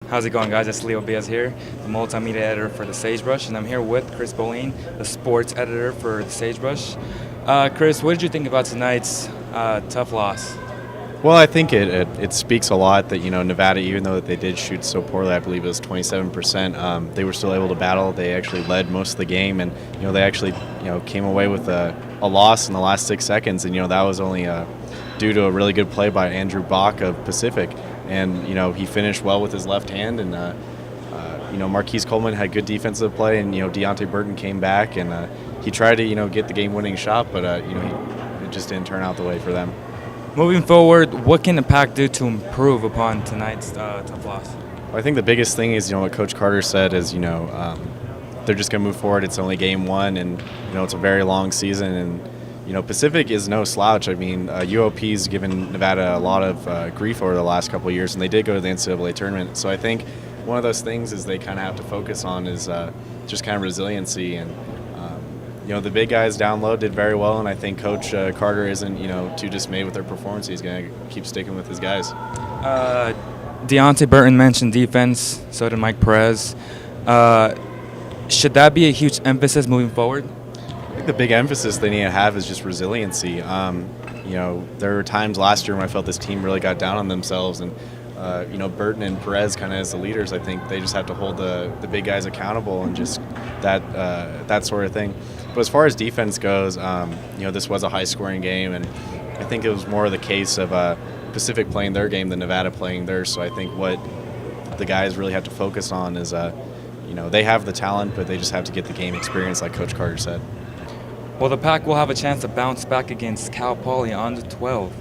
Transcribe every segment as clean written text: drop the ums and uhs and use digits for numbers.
How's it going, guys? It's Leo Biaz here, the multimedia editor for the Sagebrush, and I'm here with Chris Boline, the sports editor for the Sagebrush. Chris, what did you think about tonight's tough loss? Well, I think it speaks a lot that, Nevada, even though they did shoot so poorly, I believe it was 27%, they were still able to battle. They actually led most of the game, and, they actually, came away with a loss in the last 6 seconds, and, that was only due to a really good play by Andrew Bach of Pacific. And, he finished well with his left hand, and, Marquise Coleman had good defensive play, and, Deontay Burton came back, and he tried to, get the game-winning shot, but, it just didn't turn out the way for them. Moving forward, what can the Pack do to improve upon tonight's tough loss? I think the biggest thing is, what Coach Carter said is, they're just going to move forward. It's only game one, and, it's a very long season, and, Pacific is no slouch. I mean, UOP's given Nevada a lot of grief over the last couple of years, and they did go to the NCAA tournament. So I think one of those things is they kind of have to focus on is just kind of resiliency. And, the big guys down low did very well, and I think Coach Carter isn't, too dismayed with their performance. He's going to keep sticking with his guys. Deontay Burton mentioned defense, so did Mike Perez. Should that be a huge emphasis moving forward? I think the big emphasis they need to have is just resiliency. There were times last year when I felt this team really got down on themselves, and Burton and Perez kind of as the leaders, I think they just have to hold the big guys accountable and just that sort of thing. But as far as defense goes, this was a high-scoring game, and I think it was more the case of Pacific playing their game than Nevada playing theirs. So I think what the guys really have to focus on is, they have the talent, but they just have to get the game experience, like Coach Carter said. Well, the Pack will have a chance to bounce back against Cal Poly on the 12th.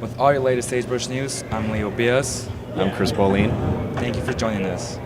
With all your latest Sagebrush news, I'm Leo Bias. I'm Chris Boline. Thank you for joining us.